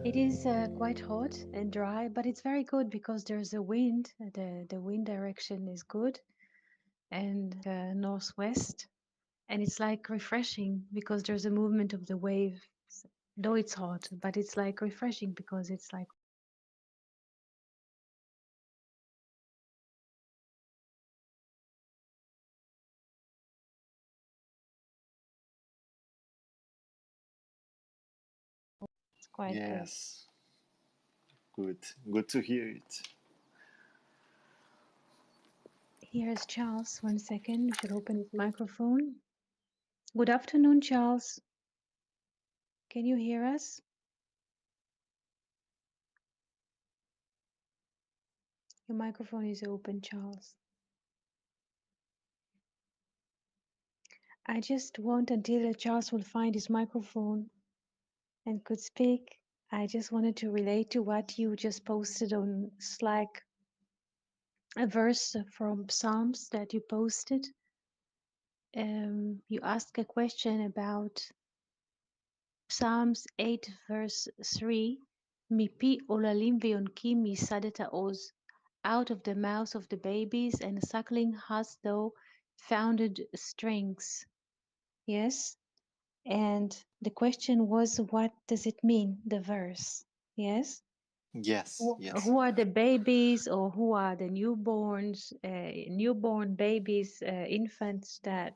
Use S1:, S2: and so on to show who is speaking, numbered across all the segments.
S1: It is quite hot and dry, but it's very good because there's a wind. The wind direction is good and northwest, and it's like refreshing because there's a movement of the wave. Though it's hot, but it's like refreshing because it's like it's quite good.
S2: Yes, good. Good to hear it.
S1: Here's Charles. One second, we should open his microphone. Good afternoon, Charles. Can you hear us? Your microphone is open, Charles. I just want until Charles will find his microphone and could speak. I just wanted to relate to what you just posted on Slack, a verse from Psalms that you posted. You asked a question about Psalms 8, verse 3. Mipi olalim veonkim misadeta oz. Out of the mouth of the babies and suckling hast thou founded strengths. Yes, and The question was, what does it mean, the verse? Yes?
S2: Yes, yes.
S1: Who are the babies or who are the newborns, newborn babies, infants that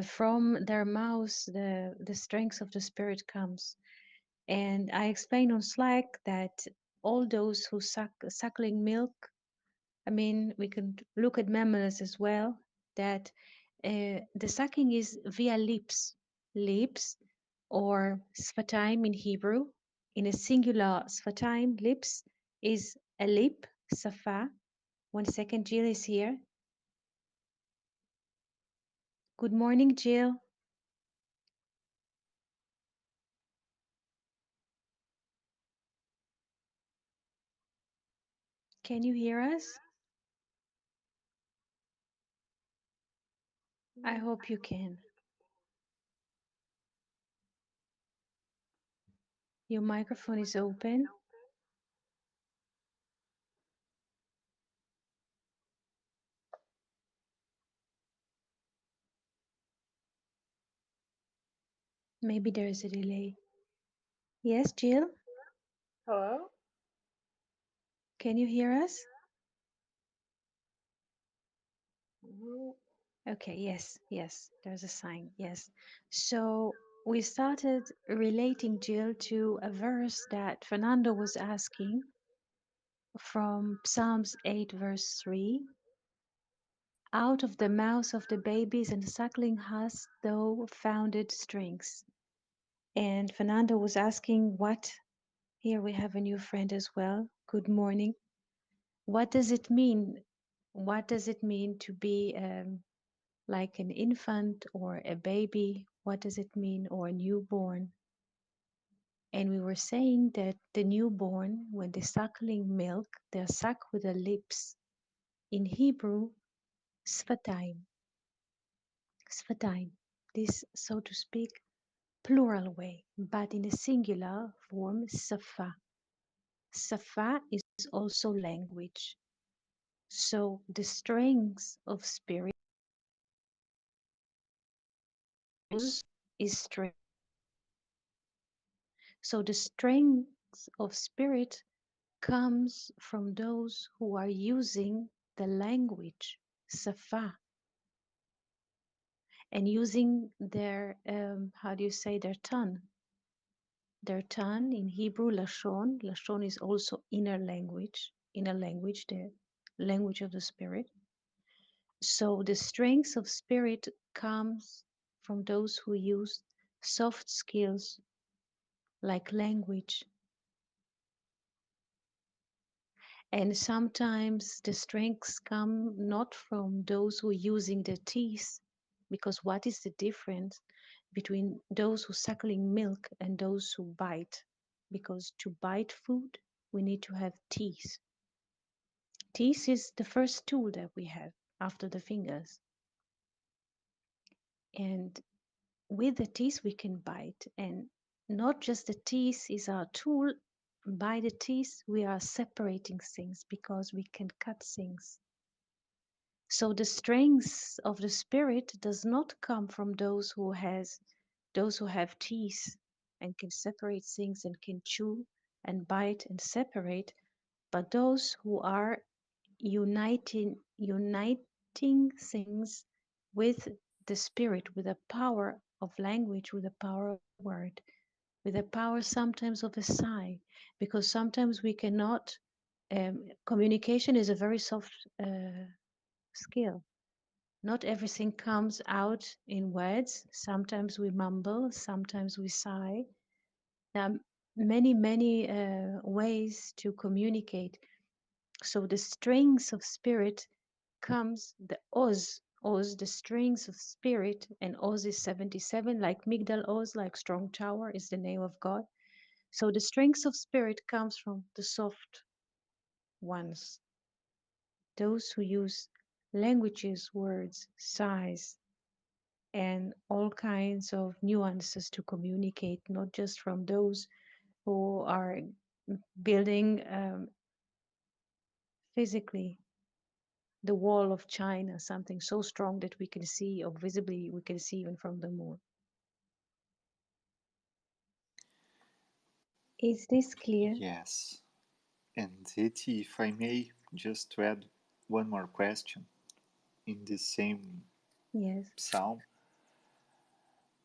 S1: from their mouths the strength of the Spirit comes? And I explained on Slack that all those who suckling milk, I mean, we can look at mammals as well, that the sucking is via lips, or sfatayim in Hebrew. In a singular sfatayim, lips is a lip, safa. One second, Jill is here. Good morning, Jill. Can you hear us? I hope you can. Your microphone is open. Maybe there is a delay. Yes, Jill,
S3: Hello?
S1: can you hear us?
S3: Mhm.
S1: Okay, yes, yes, there's a sign, yes. So we started relating, Jill, to a verse that Fernando was asking from Psalms 8, verse 3. Out of the mouths of the babies and suckling hast thou founded strings. And Fernando was asking what, here we have a new friend as well. Good morning. What does it mean? What does it mean to be like an infant or a baby? What does it mean? Or a newborn? And we were saying that the newborn, when they're suckling milk, they're suck with the lips. In Hebrew, sfatayim, sfatayim. This, so to speak, plural way, but in a singular form, safa. Safa is also language. So the strength of spirit is strength. So the strength of spirit comes from those who are using the language, safa, and using their, how do you say, their tongue. Their tongue in Hebrew, lashon. Lashon is also inner language, the language of the spirit. So the strength of spirit comes from those who use soft skills like language. And sometimes the strengths come not from those who are using their teeth, because what is the difference between those who suckling milk and those who bite? Because to bite food, we need to have teeth. Teeth is the first tool that we have after the fingers. And with the teeth, we can bite. And not just the teeth is our tool. By the teeth, we are separating things because we can cut things. So the strength of the spirit does not come from those who have teeth and can separate things and can chew and bite and separate, but those who are uniting things with the spirit, with the power of language, with the power of word, with the power sometimes of a sigh, because sometimes we cannot. Communication is a very soft skill. Not everything comes out in words. Sometimes we mumble, sometimes we sigh. There are many ways to communicate. So the strings of spirit comes, the Oz, the strings of spirit, and Oz is 77, like Migdal Oz, like strong tower is the name of God. So the strength of spirit comes from the soft ones, those who use languages, words, sighs, and all kinds of nuances to communicate, not just from those who are building physically the wall of China, something so strong that we can see, or visibly we can see even from the moon. Is this clear?
S2: Yes. And Eti, if I may just add one more question in this same
S1: Yes.
S2: psalm,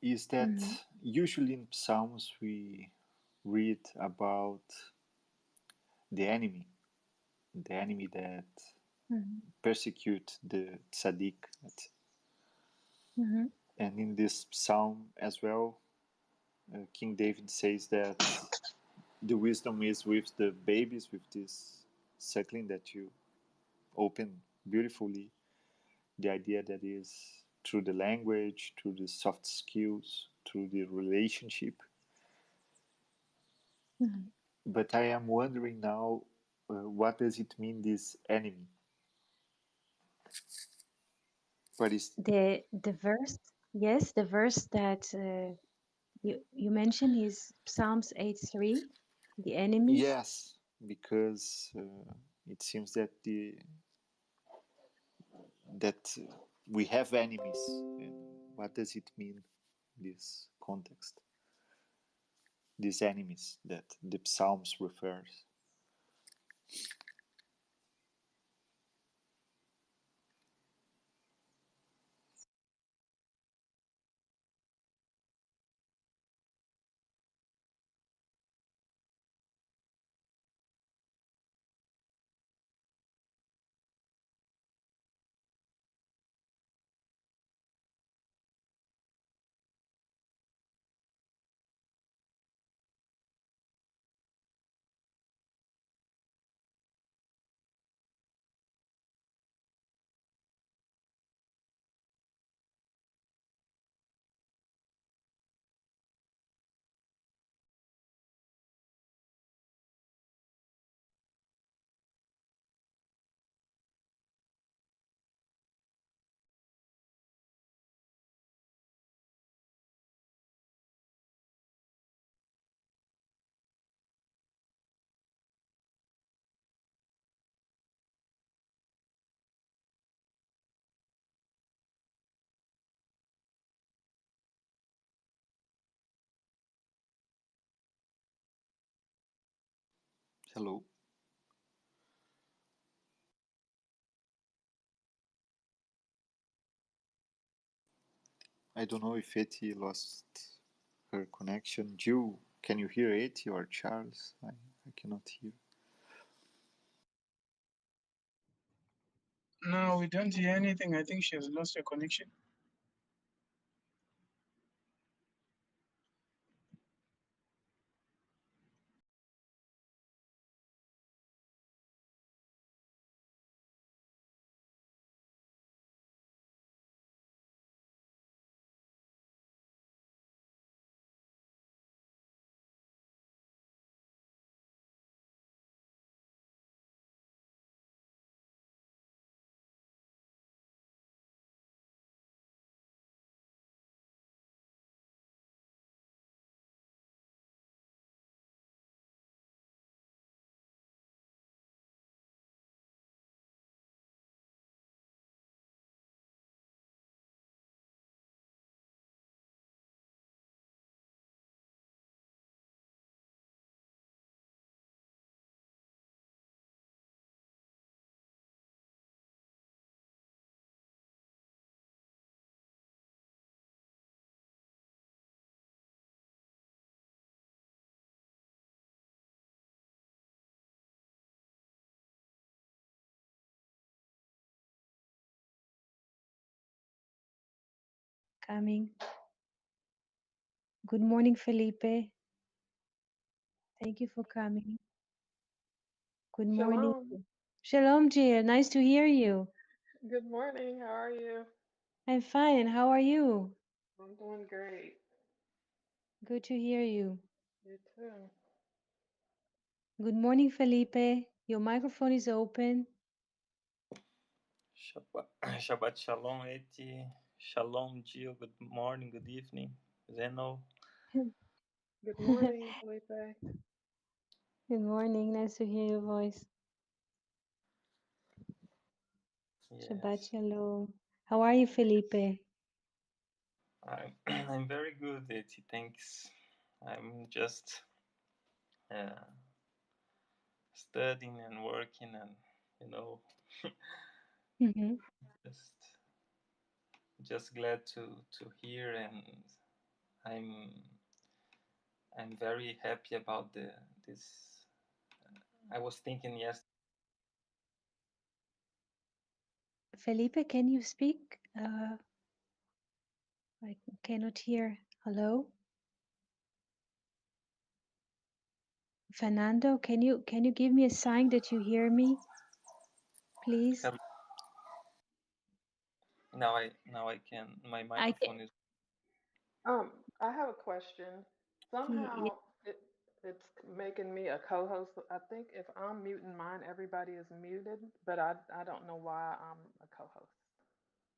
S2: is
S1: Mm-hmm.
S2: that usually in psalms we read about the enemy that
S1: Mm-hmm.
S2: persecute the tzaddik.
S1: Mm-hmm.
S2: And in this psalm as well, King David says that the wisdom is with the babies, with this suckling that you open beautifully. The idea that is through the language, through the soft skills, through the relationship.
S1: Mm-hmm.
S2: But I am wondering now, what does it mean, this enemy? What is?
S1: The verse, yes, the verse that you mentioned is Psalms 8:3, the enemy.
S2: Yes, because it seems that the that we have enemies, and what does it mean, this context? These enemies that the Psalms refers. Hello. I don't know if Eti lost her connection. Jill, can you hear Eti or Charles? I cannot hear.
S4: No, we don't hear anything. I think she has lost her connection.
S1: Coming. Good morning, Felipe. Thank you for coming. Good morning.
S3: Shalom.
S1: Shalom, Jill. Nice to hear you.
S3: Good morning. How are you?
S1: I'm fine. And how are you?
S3: I'm doing great.
S1: Good to hear you.
S3: You too.
S1: Good morning, Felipe. Your microphone is open.
S5: Shabbat, Shabbat Shalom, Eti. Shalom, Gio. Good morning, good evening. Zeno.
S3: Good morning, Felipe.
S1: Good morning. Nice to hear your voice. Shabbat
S5: Yes,
S1: shalom. How are you, Felipe?
S5: I'm, I'm very good, Eti. Thanks. I'm just uh, studying and working, and you know,
S1: Hmm.
S5: just just glad to hear, and I'm I'm very happy about the this. I was thinking yes.
S1: Felipe, can you speak? I cannot hear. Hello? Fernando, can you give me a sign that you hear me, please?
S5: Now I can. My
S1: I ca-
S5: microphone is.
S3: I have a question.
S1: y-
S3: Somehow it's making me a co-host. I think if I'm muting mine, everybody is muted, but I don't know why I'm a co-host.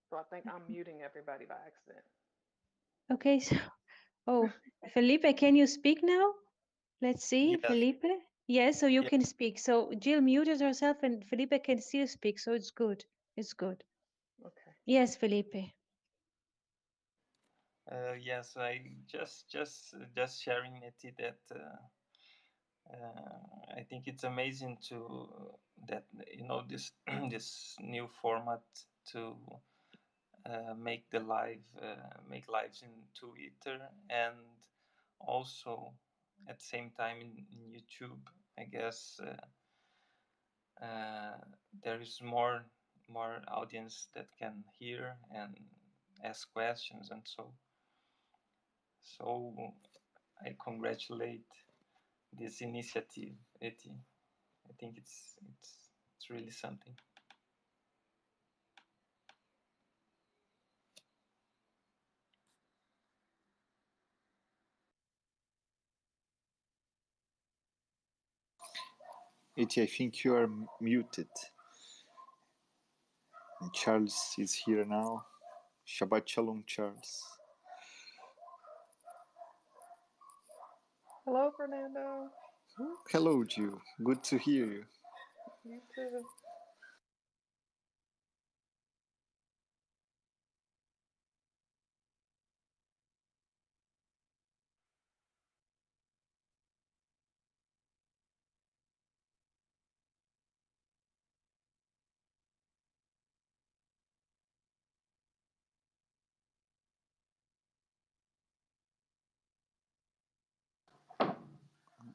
S3: So I think I'm muting everybody by accident.
S1: okay, so oh, Felipe, can you speak now? Let's see,
S5: Yes,
S1: Felipe. Yes, so you
S5: yes.
S1: can speak. So Jill muted herself and Felipe can still speak, so it's good. It's good.
S3: Okay.
S1: Yes, Felipe.
S5: Yes, I just sharing it that I think it's amazing to that this this new format to make lives in Twitter, and also at the same time in YouTube. I guess there is more audience that can hear and ask questions, and so I congratulate this initiative, Eti. I think it's really something.
S2: Iti, I think you are muted. And Charles is here now. Shabbat Shalom, Charles.
S3: Hello, Fernando.
S2: Hello, Jill. Good to hear you.
S3: You too.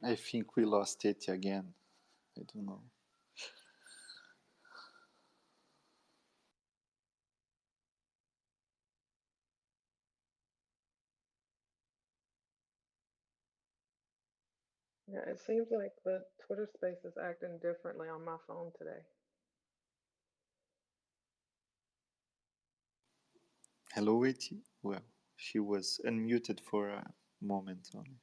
S2: I think we lost Iti again. I don't know.
S3: Yeah, it seems like the Twitter space is acting differently on my phone today.
S2: Hello, Iti. Well, she was unmuted for a moment only.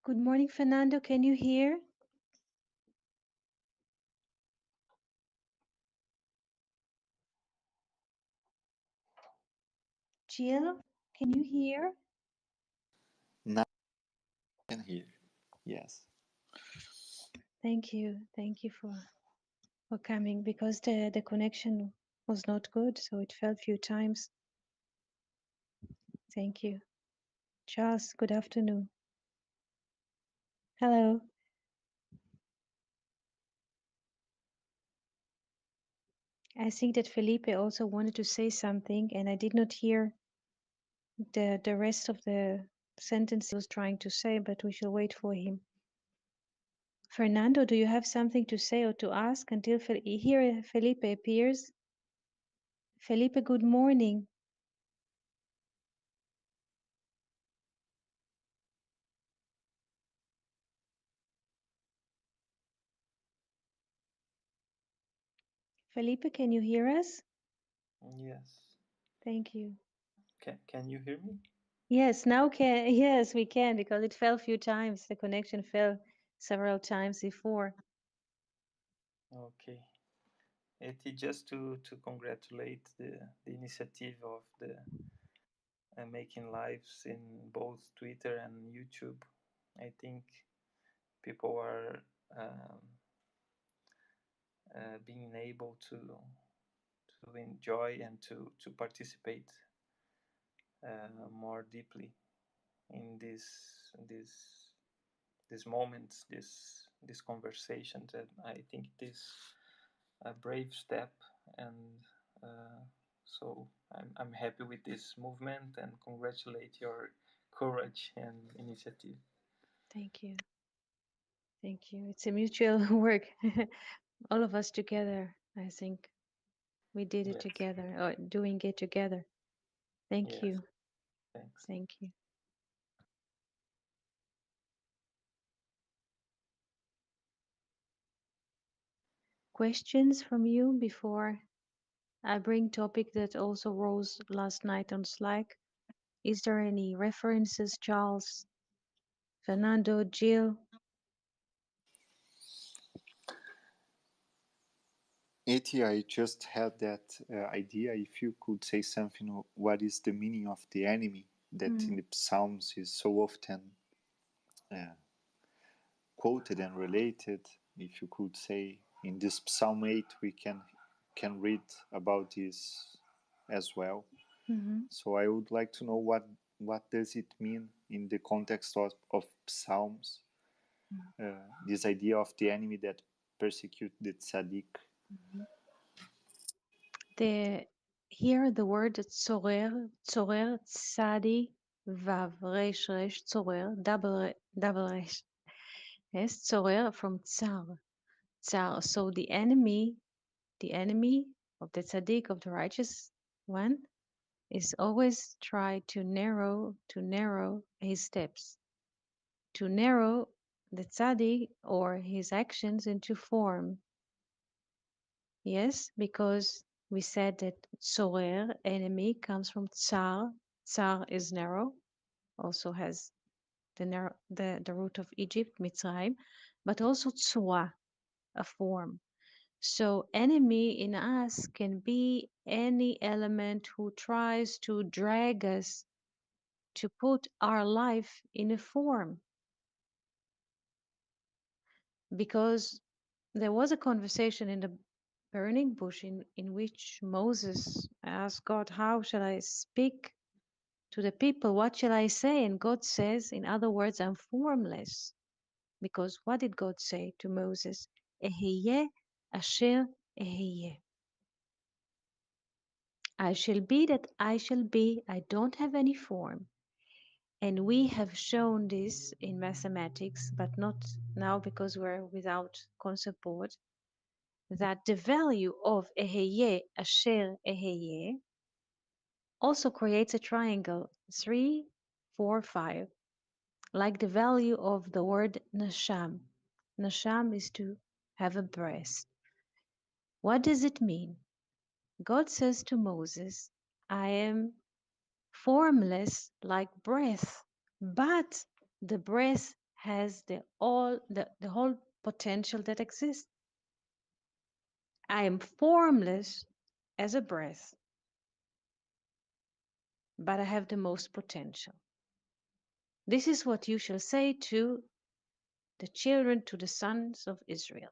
S1: Good morning, Fernando. Can you hear? Jill, can you hear?
S2: Now I can hear. Yes.
S1: Thank you. Thank you for coming because the connection was not good, so it fell a few times. Thank you. Charles, good afternoon. Hello. I think that Felipe also wanted to say something, and I did not hear the rest of the sentence he was trying to say, but we shall wait for him. Fernando, do you have something to say or to ask until here Felipe appears? Felipe, good morning. Felipe, can you hear us?
S5: Yes.
S1: Thank you.
S5: Can you hear me?
S1: Yes, now can yes, we can because it fell a few times. The connection fell several times before.
S5: Okay. It is just to congratulate the initiative of the making lives in both Twitter and YouTube. I think people are being able to enjoy and to participate more deeply in this moments, this conversation. That I think it is a brave step, and so I'm happy with this movement and congratulate your courage and initiative.
S1: Thank you. Thank you. It's a mutual work. All of us together, I think. We did it
S5: Yes,
S1: together, or doing it together. Thank
S5: yes,
S1: you.
S5: thanks.
S1: Thank you. Questions from you before I bring topic that also rose last night on Slack? Is there any references, Charles, Fernando, Jill?
S2: Eti, I just had that idea. If you could say something, what is the meaning of the enemy that in
S1: Mm,
S2: the Psalms is so often uh, quoted and related? If you could say in this Psalm 8, we can read about this as well.
S1: mhm,
S2: So I would like to know what does it mean in the context of Psalms,
S1: mm,
S2: this idea of the enemy that persecute the tzaddik.
S1: mhm. The here the word tzorer, tzorer, tzadi, vav, resh, resh, tzorer, double resh. Yes, tzorer from tsar, tsar. So the enemy of the tzaddik, of the righteous one, is always try to narrow his steps, to narrow the tzaddik or his actions into form. Yes, because we said that tzorer, enemy, comes from tsar. Tsar is narrow, also has the root of Egypt, Mitzrayim, but also tzua, a form. So enemy in us can be any element who tries to drag us to put our life in a form. Because there was a conversation in the burning bush in which Moses asked God, how shall I speak to the people? What shall I say? And God says, in other words, I'm formless. Because what did God say to Moses? Eheye asher eheye. I shall be that I shall be. I don't have any form. And we have shown this in mathematics, but not now because we're without concept board, that the value of eheye asher eheye also creates a triangle 3, 4, 5, like the value of the word nasham. Nasham is to have a breath. What does it mean? God says to Moses, I am formless like breath, but the breath has the whole potential that exists. I am formless as a breath. but I have the most potential. This is what you shall say to the children, to the sons of Israel.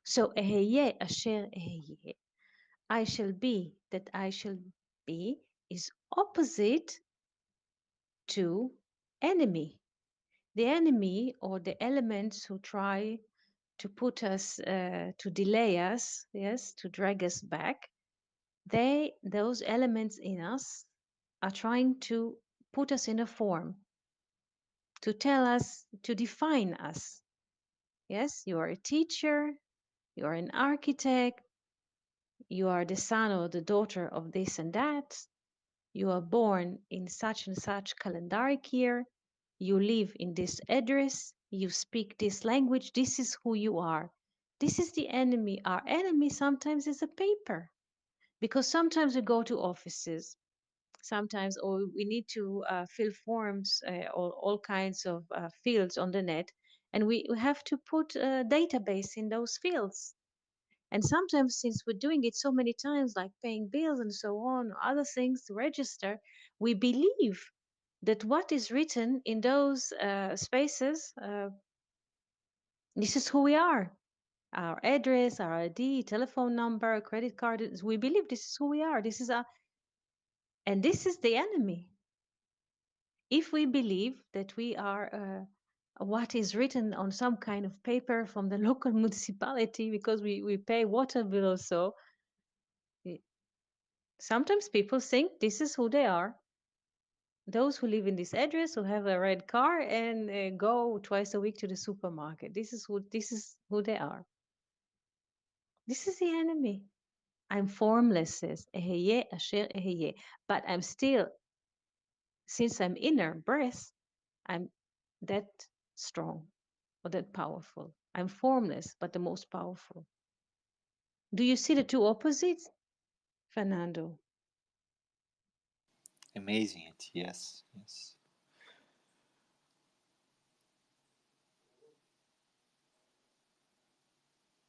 S1: So, Eheye asher eheye, I shall be that I shall be, is opposite to enemy. The enemy, or the elements who try to put us, to delay us, yes, to drag us back, those elements in us are trying to put us in a form, to tell us, to define us. Yes, you are a teacher, you are an architect, you are the son or the daughter of this and that, you are born in such and such calendaric year, you live in this address, you speak this language, this is who you are. This is the enemy. Our enemy sometimes is a paper, because sometimes we go to offices, sometimes, or we need to fill forms, or all kinds of fields on the net, and we have to put a database in those fields. And sometimes, since we're doing it so many times, like paying bills and so on, or other things to register, we believe that what is written in those spaces, this is who we are. Our address, our ID, telephone number, credit card, we believe this is who we are. This is our, and this is the enemy. If we believe that we are what is written on some kind of paper from the local municipality, because we pay water bill or so, sometimes people think this is who they are. Those who live in this address, who have a red car and go twice a week to the supermarket, this is who they are. This is the enemy. I'm formless, says Eheye asher eheye, but I'm still, since I'm inner breath, I'm that strong or that powerful. I'm formless, but the most powerful. Do you see the two opposites, Fernando?
S2: Amazing it. Yes. Yes.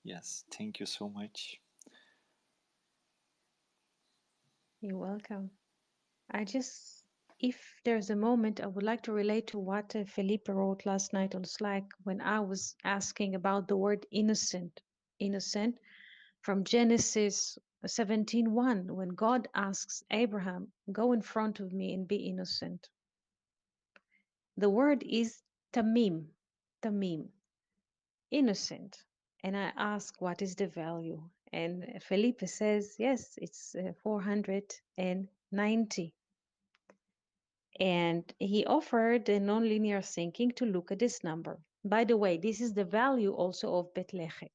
S2: Yes. Thank you so much.
S1: You're welcome. I just, if there's a moment, I would like to relate to what Felipe wrote last night on Slack when I was asking about the word innocent. Innocent from Genesis 17:1, when God asks Abraham, "Go in front of me and be innocent." The word is tamim, tamim, innocent. And I ask, what is the value? And Felipe says, yes, it's 490. And he offered a nonlinear thinking to look at this number. By the way, this is the value also of Bethlehem.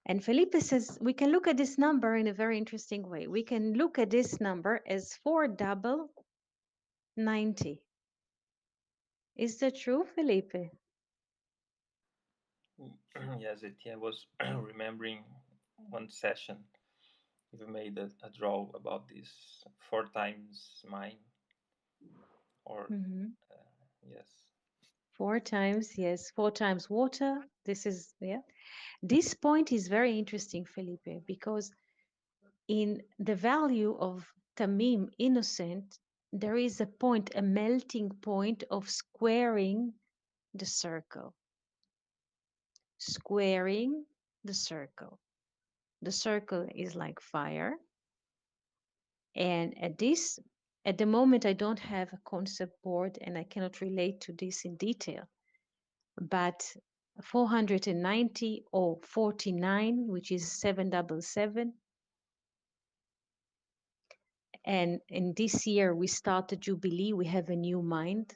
S1: And Felipe says we can look at this number in a very interesting way. We can look at this number as 4 double 90. Is that true, Felipe?
S5: Yes, I was remembering one session you made a draw about this 4 times mine, or
S1: Mhm.
S5: yes.
S1: 4 times, yes, 4 times water. This is, yeah. This point is very interesting, Felipe, because in the value of Tamim, innocent, there is a point, a melting point of squaring the circle. Squaring the circle. The circle is like fire. And at the moment, I don't have a concept board and I cannot relate to this in detail. But 490 or 49, which is 777. And in this year, we start the Jubilee, we have a new mind.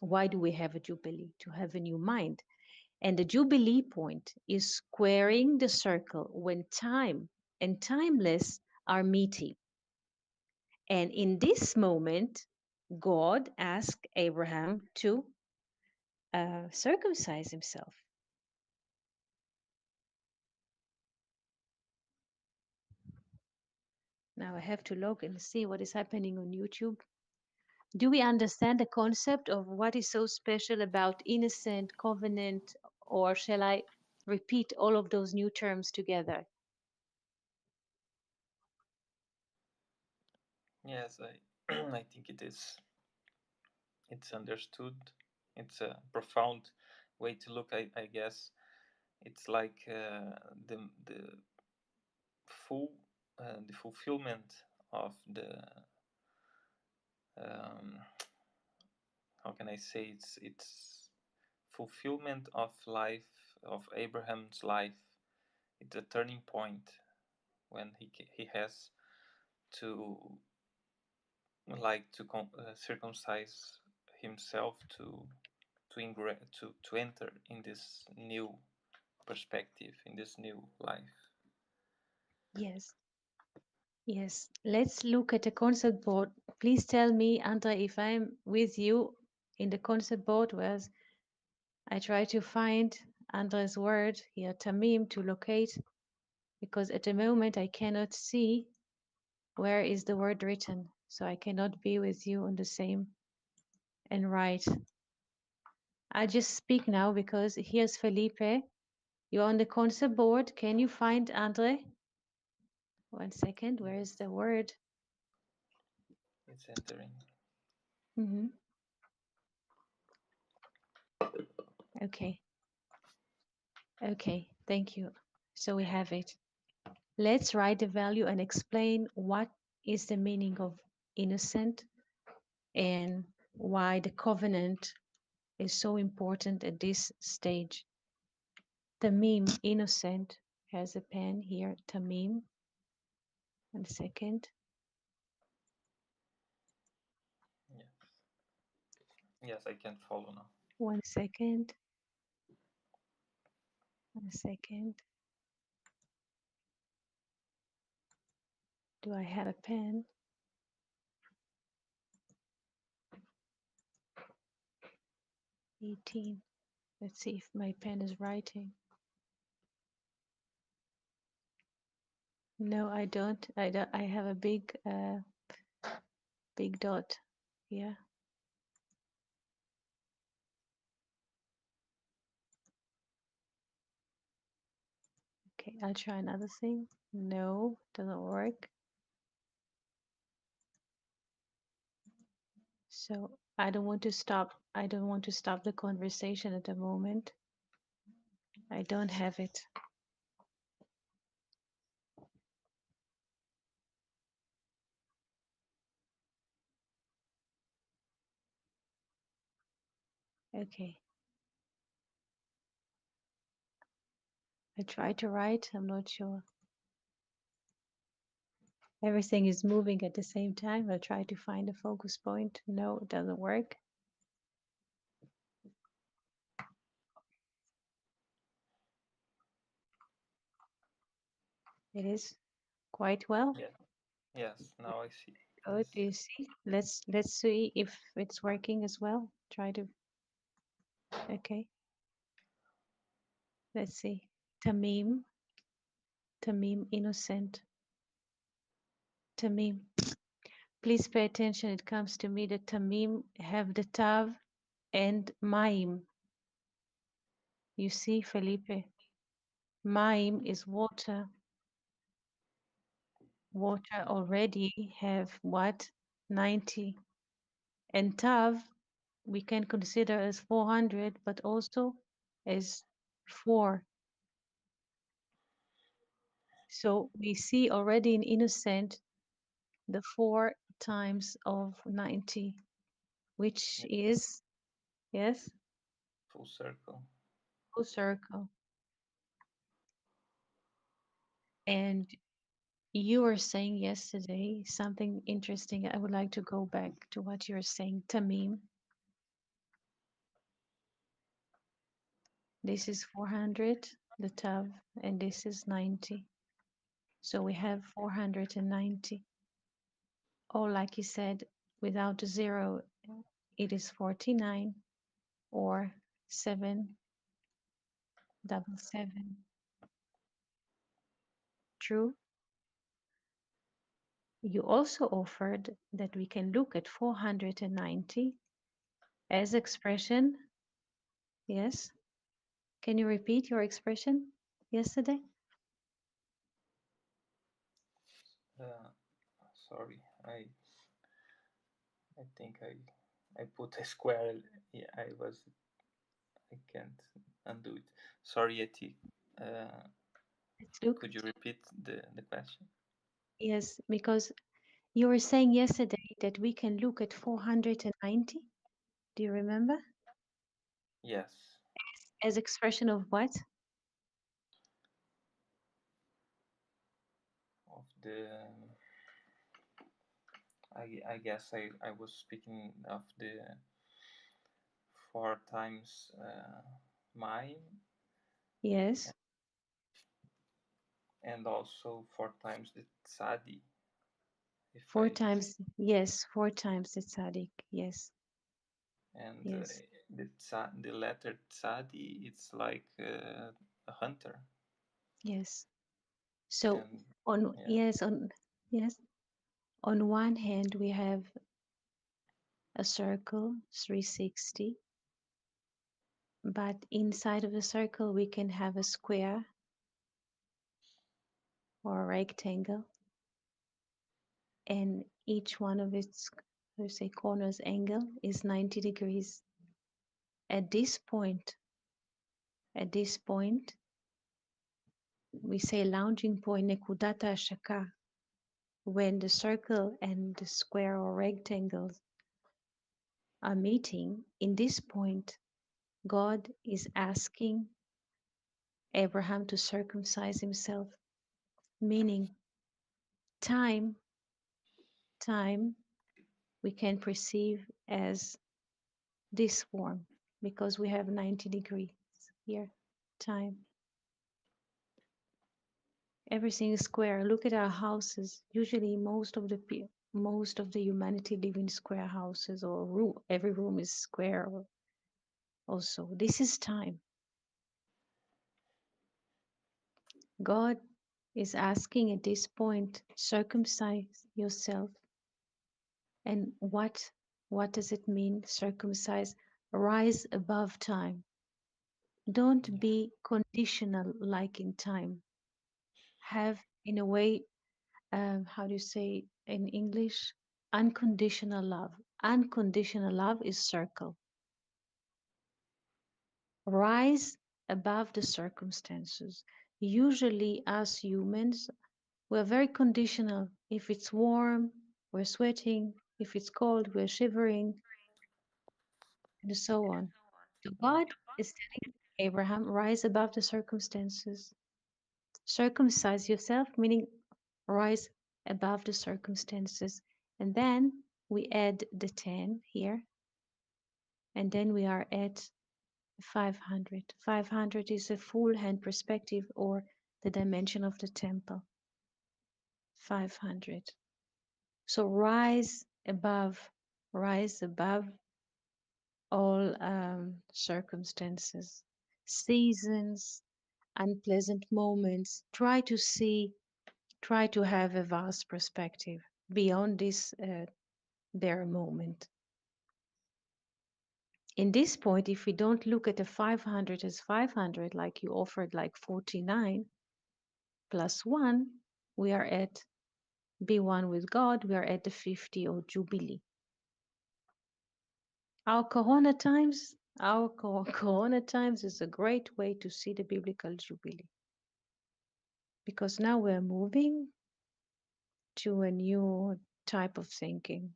S1: Why do we have a Jubilee? To have a new mind. And the Jubilee point is squaring the circle when time and timeless are meeting. And in this moment, God asked Abraham to circumcise himself. Now I have to log and see what is happening on YouTube. Do we understand the concept of what is so special about innocent, covenant, or shall I repeat all of those new terms together?
S5: Yes, I I think it's understood. It's a profound way to look. I guess it's like full the fulfillment of the um, how can I say it's fulfillment of life of Abraham's life. It's a turning point when he has to like to circumcise himself to enter in this new perspective, in this new life.
S1: Yes, yes. Let's look at the concept board. Please tell me, Andre, if I'm with you in the concept board, whereas I try to find Andre's word here, Tamim, to locate, because at the moment I cannot see where is the word written. So I cannot be with you on the same and write. I just speak now because here's Felipe. You're on the concept board. Can you find Andre? One second. Where is
S5: Yes,
S1: the word?
S5: it's entering.
S1: Hmm. Okay. Okay. Thank you. So we have it. Let's write the value and explain what is the meaning of innocent and why the covenant is so important at this stage. Tamim, innocent, has a pen here. Tamim. One second.
S5: Yes, yes, I can follow now.
S1: One second. One second. Do I have a pen? 18. Let's see if my pen is writing. No, I don't. I don't. I have a big dot here. Okay, I'll try another thing. No, doesn't work. So I don't want to stop. I don't want to stop the conversation at the moment. I don't have it. Okay. I try to write. I'm not sure. Everything is moving at the same time. I try to find a focus point. No, it doesn't work. It is quite well.
S5: Yeah, yes, now I see.
S1: Good.
S5: Yes,
S1: Do you see? Let's see if it's working as well. Try to. Okay. Let's see. Tamim. Tamim, innocent. Tamim. Please pay attention. It comes to me that Tamim have the tav and maim. You see, Felipe. Maim is water. Water already have what? 90. And tav we can consider as 400, but also as 4. So we see already in innocent the 4 times of 90, which
S5: yeah,
S1: is, yes,
S5: full circle.
S1: full circle. And you were saying yesterday something interesting. I would like to go back to what you're saying, Tamim. This is 400, the tav, and this is 90. So we have 490. Or like you said, without the zero, it is 49 or 777. True. You also offered that we can look at 490 as expression. Yes. Can you repeat your expression yesterday?
S5: Uh, Sorry, I I think I put a square. Yeah, I can't undo it. Sorry, Eti. Uh,
S1: Let's look.
S5: could you repeat the question?
S1: Yes, because you were saying yesterday that we can look at 490. Do you remember?
S5: Yes,
S1: As expression of what?
S5: of the. I guess I was speaking of the four times mine,
S1: Yes.
S5: and also four times the tzadi. If
S1: Four
S5: I
S1: times. Yes, four times the tzaddik. Yes.
S5: and
S1: Yes.
S5: the letter tzadi, it's like a hunter,
S1: Yes. So
S5: and
S1: on
S5: yeah,
S1: yes, on yes, on one hand we have a circle 360, but inside of the circle we can have a square or a rectangle, and each one of its, let's say, corners angle is 90 degrees. At this point, we say launching point nekudata shaka, when the circle and the square or rectangles are meeting. In this point, God is asking Abraham to circumcise himself, meaning time, time we can perceive as this form because we have 90 degrees here. Time. Everything is square. Look at our houses. Usually most of the humanity live in square houses or room. Every room is square also. This is time. God is asking at this point, circumcise yourself. And what does it mean, circumcise? Rise above time. Don't
S5: yeah,
S1: be conditional like in time. Have, in a way, how do you say in English? Unconditional love. Unconditional love is circle. Rise above the circumstances. Usually, us humans, we're very conditional. If it's warm, we're sweating. If it's cold, we're shivering, and so on. So
S5: yeah.
S1: God is telling Abraham, rise above the circumstances. Circumcise yourself, meaning rise above the circumstances. And then we add the 10 here, and then we are at 500. 500 is a full hand perspective or the dimension of the temple. 500. So rise above all circumstances, seasons, unpleasant moments. Try to have a vast perspective beyond this bare moment. In this point, if we don't look at the 500 as 500, like you offered, like 49 plus 1, we are at be one with God, we are at the 50 or Jubilee. Our Corona times, Corona times is a great way to see the biblical Jubilee because now we're moving to a new type of thinking.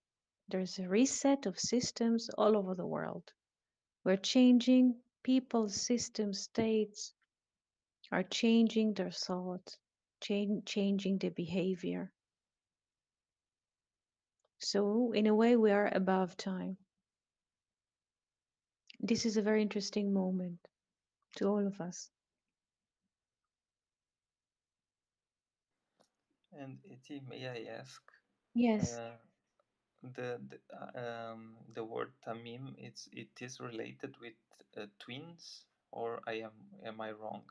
S1: There's a reset of systems all over the world. We're changing people, systems, states are changing their thoughts, changing their behavior. So, in a way, we are above time. This is a very interesting moment to all of us.
S5: And Eti, may I ask,
S1: Yes,
S5: uh, the word tamim, it is related with twins, or am I wrong?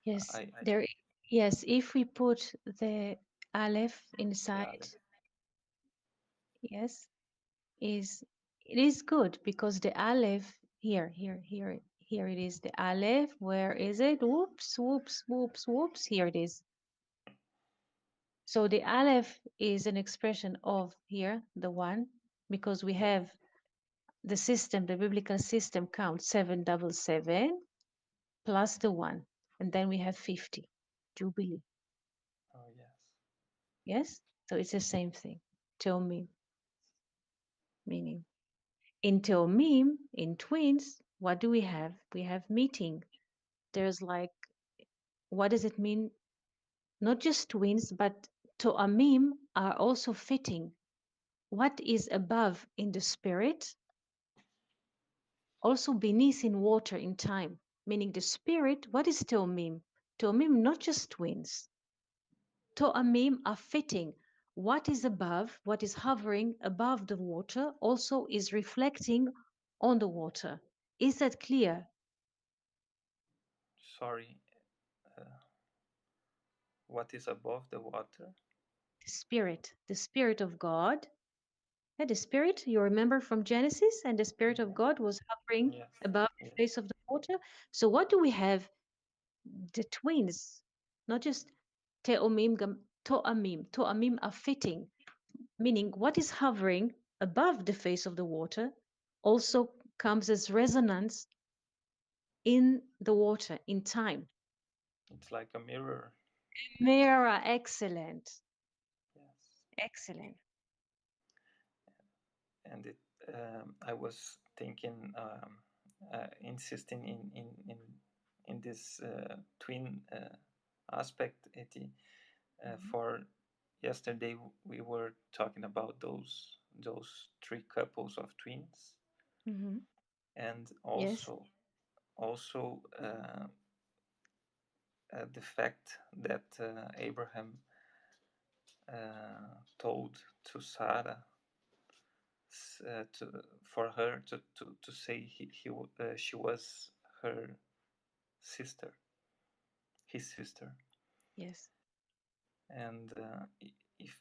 S1: yes,
S5: I
S1: there. Yes, if we put the aleph
S5: the
S1: inside,
S5: Aleph.
S1: yes, is it is good because the aleph here it is the aleph. Where is it? Whoops, whoops, whoops, whoops. Here it is. So the aleph is an expression of here the one, because we
S5: Yeah.
S1: have the system, the biblical system counts 777 plus the 1, and then we have 50. Jubilee.
S5: Oh yes.
S1: Yes? So it's the same thing. Teomim, meaning. In Teomim, in twins, what do we have? We have meeting. There's like, what does it mean? Not just twins, but Toamim are also fitting. What is above in the spirit, also beneath in water in time. Meaning the spirit, what is Teomim? Teomim, not just twins. To'amim are fitting. What is above, what is hovering above the water, also is reflecting on the water. Is that clear?
S5: Sorry. Uh, what is above the water?
S1: The Spirit of God. And the Spirit, you remember from Genesis, and the Spirit of
S5: Yeah.
S1: God was hovering
S5: Yes.
S1: above the
S5: Yes.
S1: face of the water. So what do we have? The twins, not just Te'omim, To'amim. To'amim are fitting, meaning what is hovering above the face of the water also comes as resonance in the water in time.
S5: It's like a mirror.
S1: Mira, excellent,
S5: Yes.
S1: excellent.
S5: And it. I was thinking, insisting in this twin aspect.
S1: Mhm.
S5: For yesterday, we were talking about those three couples of twins,
S1: Mhm.
S5: and
S1: Yes,
S5: also the fact that Abraham told to Sarah for her to say she was her sister, his sister,
S1: yes.
S5: and if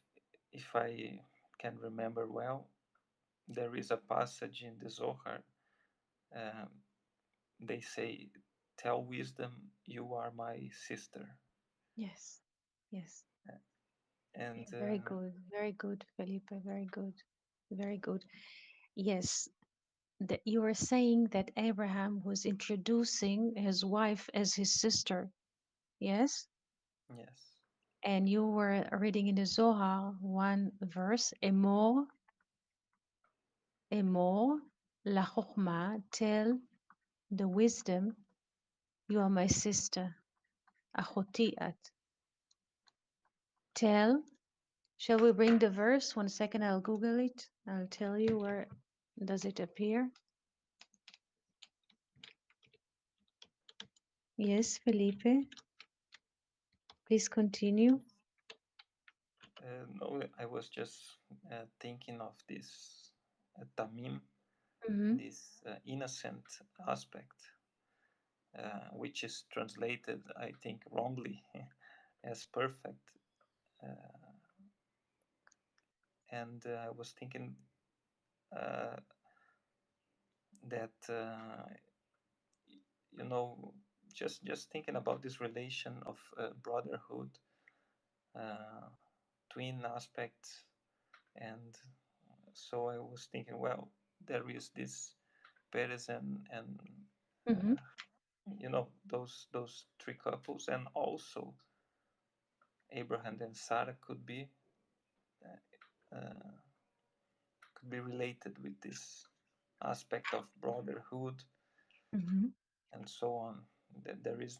S5: if I can remember well, there is a passage in the Zohar. Um, they say, "Tell wisdom, you are my sister,"
S1: Yes, yes.
S5: and
S1: Very good, Felipe. Very good, very good. Yes, that you were saying that Abraham was introducing his wife as his sister. Yes,
S5: yes,
S1: and you were reading in the Zohar one verse, Emor, Emor, la chokhmah, tell the wisdom, you are my sister, achoti at. Tell. Shall we bring the verse? One second, I'll Google it. I'll tell you where does it appear. Yes, Felipe, please continue.
S5: no, I was just thinking of this tamim,
S1: Mm-hmm.
S5: this innocent aspect, which is translated, I think, wrongly as perfect. Uh, and I was thinking uh, that you know, just thinking about this relation of brotherhood, uh, twin aspects, and so I was thinking, well, there is this Perez and
S1: Mm-hmm.
S5: you know, those three couples, and also Abraham and Sarah uh, could be related with this aspect of brotherhood
S1: Mm-hmm.
S5: and so on. There is.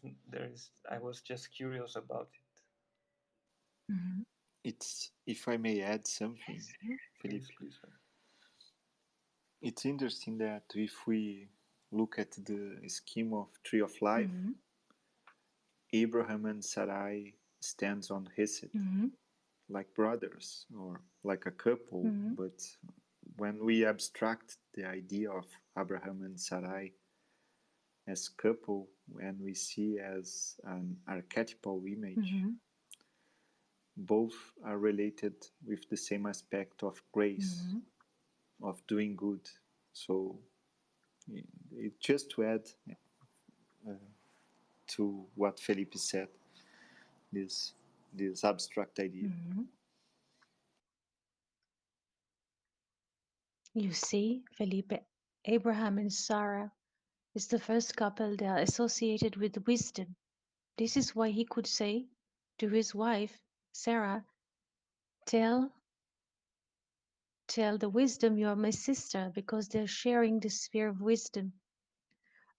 S5: I was just curious about it.
S1: Mm-hmm.
S2: It's, if I may add something,
S1: Yes.
S5: Please,
S2: Felipe,
S5: please.
S2: it's interesting that if we look at the scheme of Tree of Life,
S1: Mm-hmm.
S2: Abraham and Sarai stands on Hesed,
S1: Mm-hmm.
S2: like brothers or like a couple,
S1: Mm-hmm.
S2: but when we abstract the idea of Abraham and Sarai as couple, and we see as an archetypal image,
S1: Mm-hmm.
S2: both are related with the same aspect of grace,
S1: Mm-hmm.
S2: of doing good. So, just to add to what Felipe said, this this abstract idea.
S1: Mm-hmm. You see, Felipe, Abraham and Sarah is the first couple that are associated with wisdom. This is why he could say to his wife, Sarah, tell tell the wisdom you are my sister, because they're sharing the sphere of wisdom.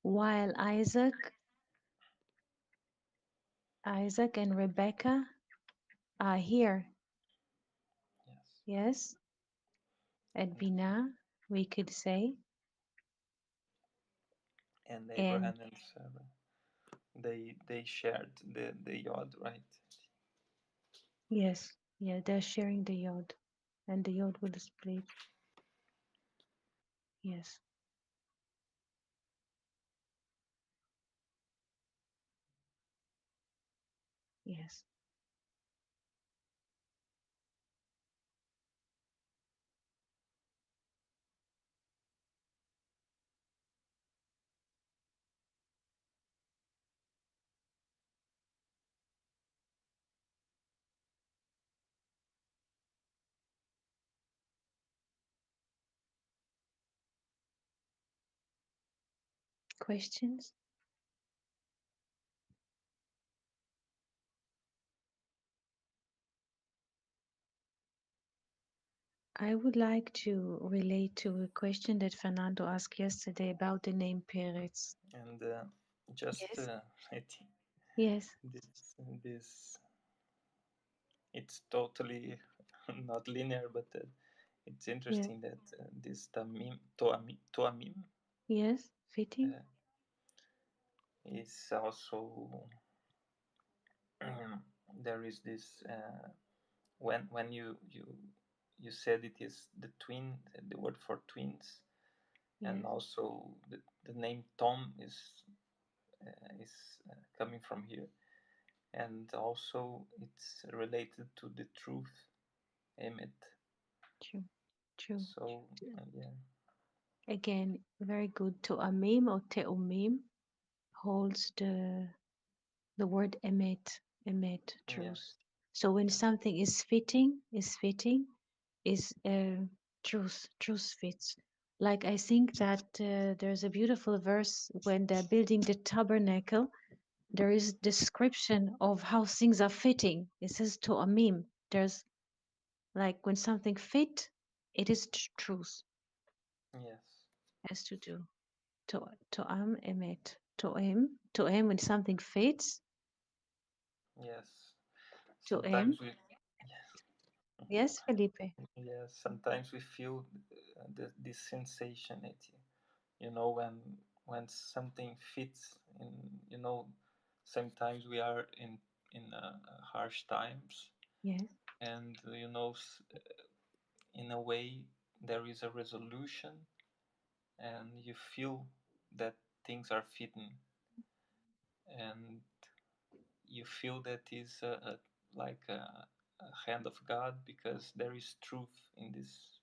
S1: While Isaac and Rebecca are here,
S5: Yes.
S1: yes, at
S5: Yes.
S1: Binah, we could say,
S5: And
S1: and
S5: Abraham and Sarah, they shared the yod, right?
S1: yes, yeah, they're sharing the yod, and the yod will split. Yes, yes. Questions? I would like to relate to a question that Fernando asked yesterday about the name Peretz.
S5: And just
S1: Yes.
S5: I think
S1: Yes,
S5: this it's totally not linear, but it's
S1: yes,
S5: interesting that this toamim
S1: yes, fitting.
S5: uh, is also there is this when you said it is the twin, the word for twins, and
S1: Yes,
S5: also the name Tom is coming from here, and also it's related to the truth, Emet.
S1: true, true.
S5: So yeah,
S1: Again, very good. To amim or teumim holds the word emet, truth.
S5: yes,
S1: So when
S5: yes,
S1: something is fitting, is truth fits. Like I think that there's a beautiful verse when they're building the tabernacle. There is description of how things are fitting. It says to amim. There's like when something fit, it is truth.
S5: yes,
S1: Has to do to am emet to aim when something fits
S5: yes.
S1: to aim.
S5: Sometimes we
S1: Yes, Felipe.
S5: yes, sometimes we feel this sensation at you know when something fits in, you know, sometimes we are in harsh times,
S1: Yes,
S5: and you know, in a way there is a resolution, and you feel that things are fitting, and you feel that is like a hand of God, because there is truth in this.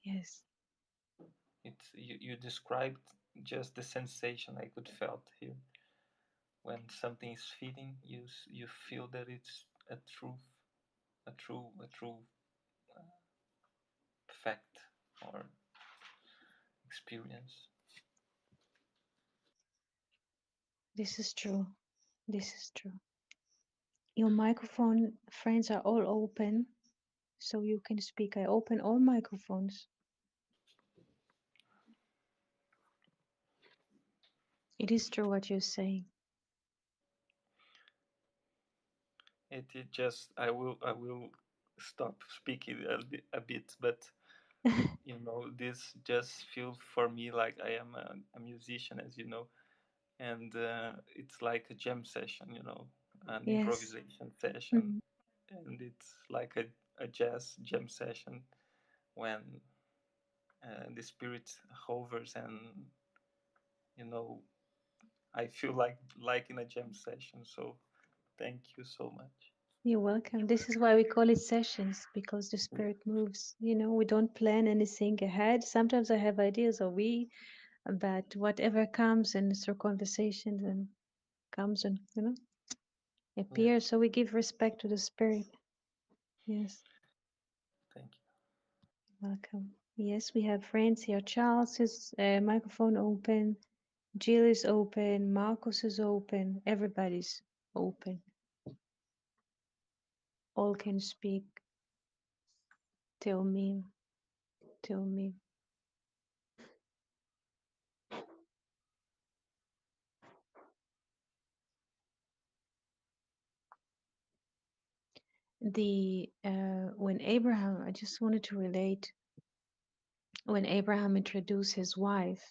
S1: yes,
S5: It's you described just the sensation I could felt here. When something is fitting, you feel that it's a truth, a true fact or experience.
S1: this is true. This is true. Your microphone, friends, are all open, so you can speak. I open all microphones. It is true what you're saying.
S5: It just I will stop speaking a bit, but you know this just feels for me like I am a musician, as you know, and it's like a jam session, you know, an
S1: Yes.
S5: improvisation session,
S1: Mhm.
S5: and it's like a jazz jam session when the spirit hovers, and you know I feel like in a jam session. So thank you so much.
S1: You're welcome. This is why we call it sessions, because the
S5: Yeah,
S1: spirit moves. You know, we don't plan anything ahead. Sometimes I have ideas, or we, but whatever comes and through conversations and comes and,
S5: yeah,
S1: appears. So we give respect to the spirit. Yes,
S5: thank you.
S1: welcome. Yes, we have friends here. Charles is microphone open. Jill is open. Marcus is open. Everybody's open. All can speak. Tell me. Tell me. The when Abraham, I just wanted to relate when Abraham introduced his wife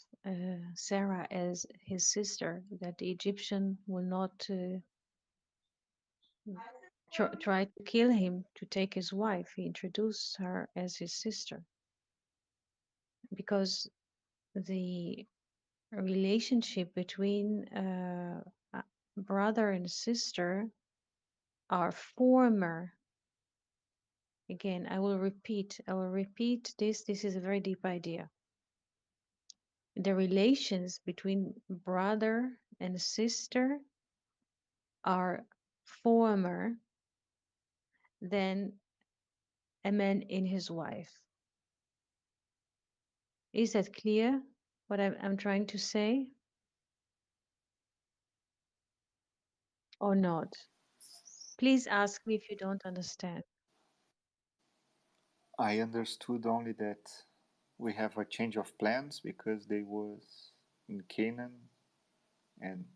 S1: Sarah as his sister, that the Egyptian will not try to kill him to take his wife. He introduced her as his sister because the relationship between brother and sister are former. Again, I will repeat this. This is a very deep idea. The relations between brother and sister are former than a man in his wife. Is that clear what I'm trying to say or not? Please ask me if you don't understand.
S2: I understood only that we have a change of plans because they was in Canaan and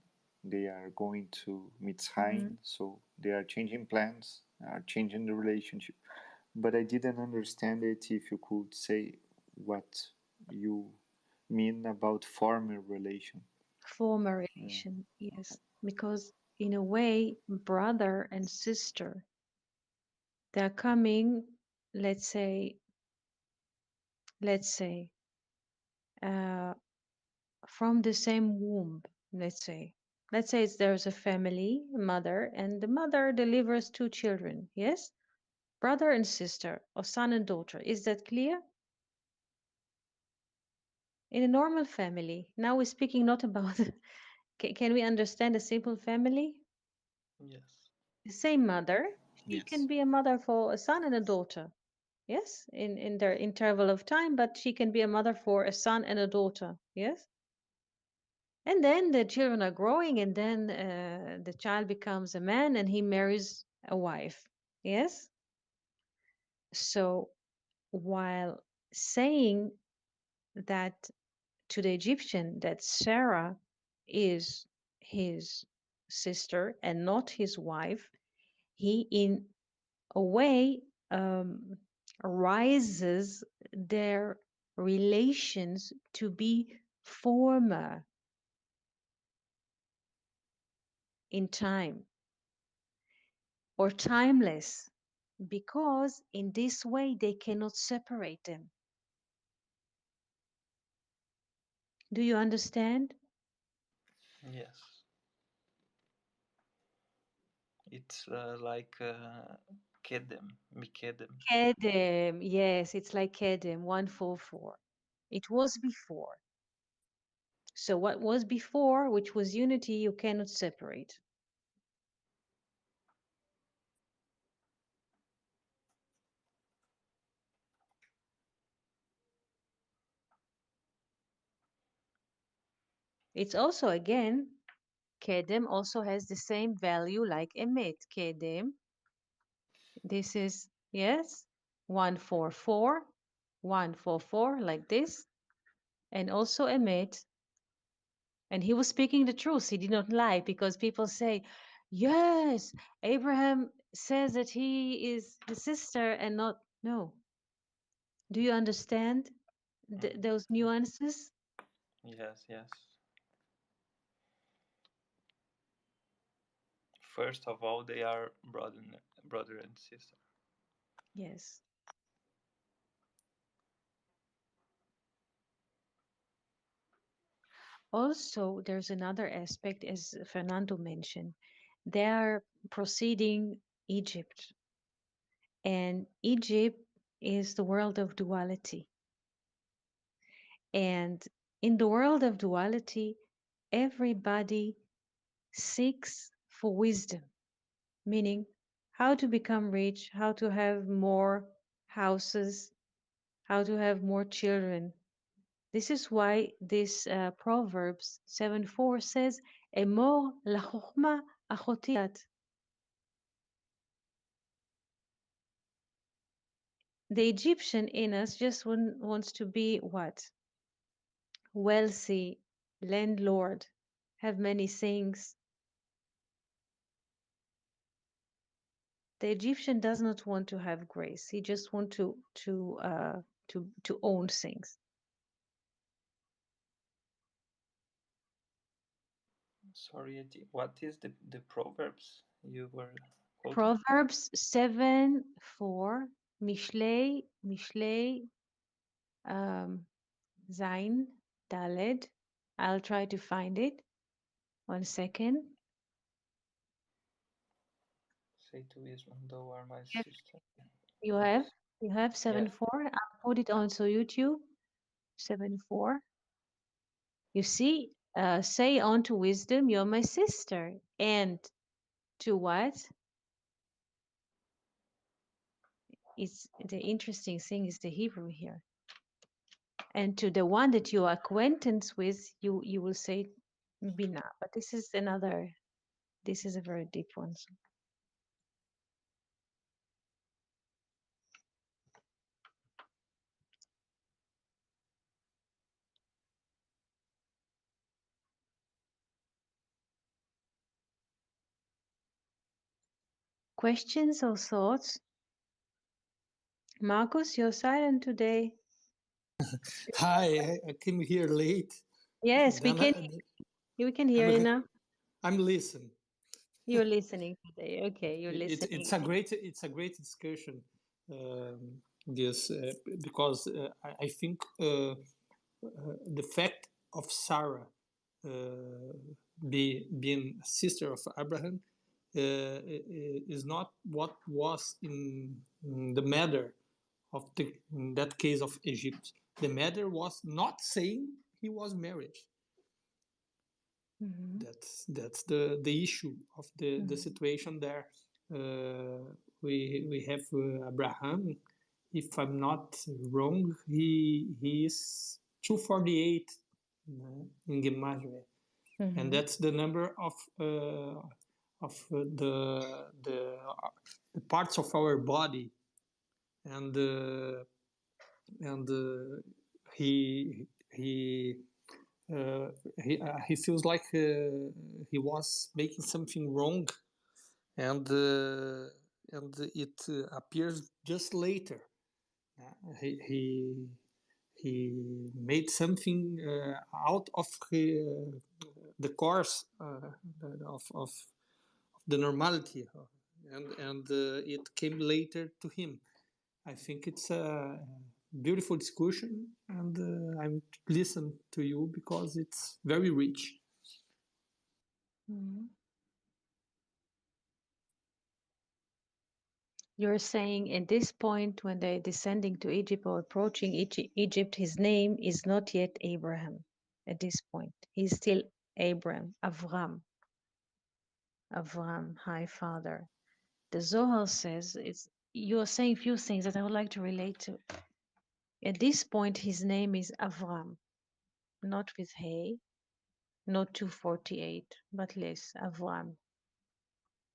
S2: they are going to
S1: Mhm.
S2: Mitzrayim, so they are changing plans, are changing the relationship. But I didn't understand it. If you could say what you mean about former relation.
S1: Former relation, yes. Because in a way, brother and sister, they're coming, let's say, let's say, uh, from the same womb, let's say. Let's say there's a family, a mother, and the mother delivers two children, yes? Brother and sister, or son and daughter. Is that clear? In a normal family. Now we're speaking not about, can we understand a simple family?
S5: Yes.
S1: The same mother, she can
S2: Yes.
S1: be a mother for a son and a daughter. Yes, in their interval of time, but she can be a mother for a son and a daughter. Yes. And then the children are growing, and then the child becomes a man and he marries a wife. Yes. So while saying that to the Egyptian that Sarah is his sister and not his wife, he in a way um, rises their relations to be former in time or timeless, because in this way they cannot separate them. Do you understand?
S5: Yes. It's like Kedem, Mikedem.
S1: Kedem, yes, it's like Kedem 144. It was before. So what was before, which was unity, you cannot separate. It's also again, Kedem also has the same value like Emet. Kedem, this is, yes, 144, 144, like this, and also Emet. And he was speaking the truth. He did not lie, because people say, yes, Abraham says that he is the sister and not. No. Do you understand
S5: Mm.
S1: those nuances?
S5: Yes, yes. First of all, they are brother and sister.
S1: Yes. Also, there's another aspect, as Fernando mentioned. They are proceeding Egypt, and Egypt is the world of duality. And in the world of duality, everybody seeks for wisdom, meaning how to become rich, how to have more houses, how to have more children. This is why this Proverbs 7:4 says, Emor lachochma achotiat. The Egyptian in us just wants to be what? Wealthy, landlord, have many things. The Egyptian does not want to have grace. He just want to own things.
S5: Sorry, what is the proverbs you were quoting?
S1: Proverbs 7:4, Mishlei, um, Zain, Daled. I'll try to find it. 1 second.
S5: Say to Wisdom, thou art my
S1: Yep.
S5: sister.
S1: You have you have
S5: Yeah.
S1: 7:4. I'll put it onto YouTube. 7:4. You see, say unto wisdom, you're my sister. And to what? It's the interesting thing is the Hebrew here. And to the one that you are acquaintance with, you will say bina. But this is a very deep one. So questions or thoughts? Marcus, you're silent today.
S6: Hi, I came here late.
S1: Yes,
S6: Then
S1: we can hear you
S6: I'm
S1: now.
S6: I'm listening.
S1: You're listening today. Okay, you're listening.
S6: It's a great discussion. This because I think the fact of Sarah being sister of Abraham is not what was in the matter of in that case of Egypt. The matter was not saying he was married.
S1: Hmm.
S6: That's the issue of the
S1: Hmm.
S6: situation there. We have Abraham. If I'm not wrong, he is 248 in Gematria, and
S1: Hmm.
S6: that's the number of the parts of our body, and he he feels like he was making something wrong, and it appears just later. He made something out of the course of the normality, and it came later to him. I think it's a beautiful discussion, and I'm listen to you because it's very rich.
S1: Hmm. You're saying at this point, when they're descending to Egypt or approaching Egypt, his name is not yet Abraham. At this point, he's still Abram, Avram, High Father. The Zohar says it's. You're saying few things that I would like to relate to. At this point, his name is Avram, not with Hey, not 248, but less Avram.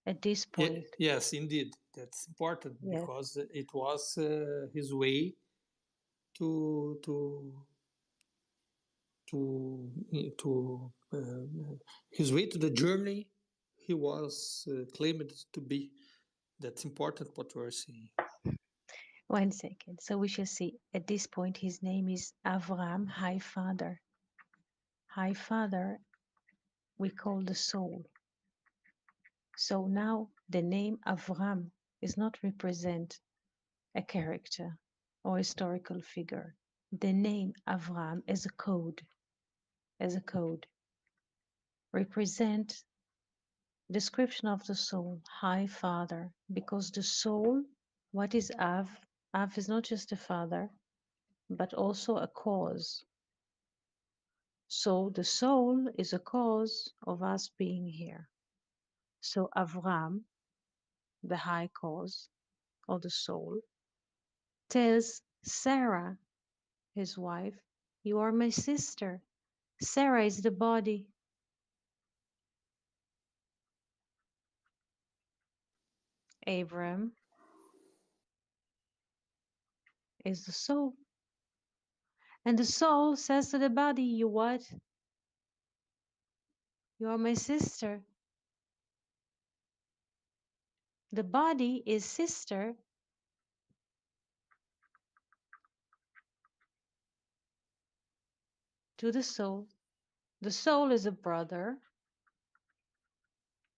S1: At this point,
S6: Yes, indeed, that's important
S1: yes.
S6: because it was his way to his way to the journey he was claimed to be. That's important what we're seeing.
S1: 1 second. So we shall see. At this point, his name is Avram, High Father. High Father, we call the soul. So now the name Avram is not represent a character or historical figure. The name Avram as a code, represent description of the soul, High Father, because the soul, what is Av? Av is not just a father, but also a cause. So the soul is a cause of us being here. So Avram, the high cause or the soul, tells Sarah, his wife, you are my sister. Sarah is the body. Abram is the soul. And the soul says to the body, you what? You are my sister. The body is sister to the soul. The soul is a brother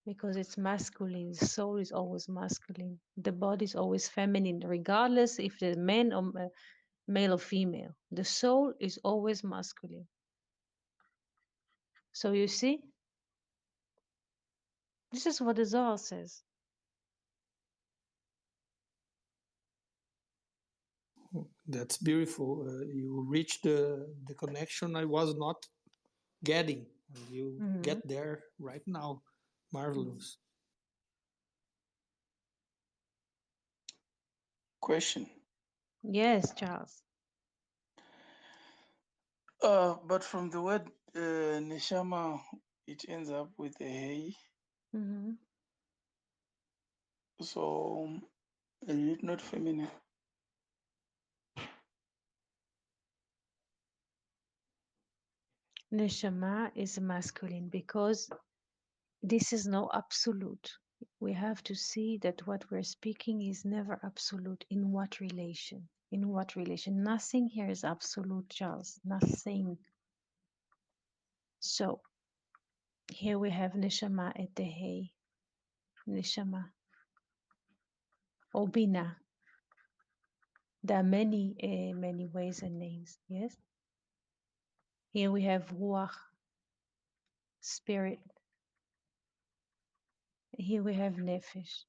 S1: because it's masculine. The soul is always masculine. The body is always feminine, regardless if the man or male or female. The soul is always masculine. So you see, this is what the Zohar says.
S6: That's beautiful. You reached the connection I was not getting, and you
S1: Mhm.
S6: get there right now. Marvelous.
S4: Question.
S1: Yes, Charles.
S4: But from the word neshama, it ends up with a hey.
S1: Mhm.
S4: So is it not feminine?
S1: Neshama is masculine because this is no absolute. We have to see that what we're speaking is never absolute. In what relation? In what relation? Nothing here is absolute, Charles. Nothing. So here we have neshama et dehe. Neshama. Or bina. There are many ways and names. Yes. Here we have ruach, spirit. Here we have nefesh.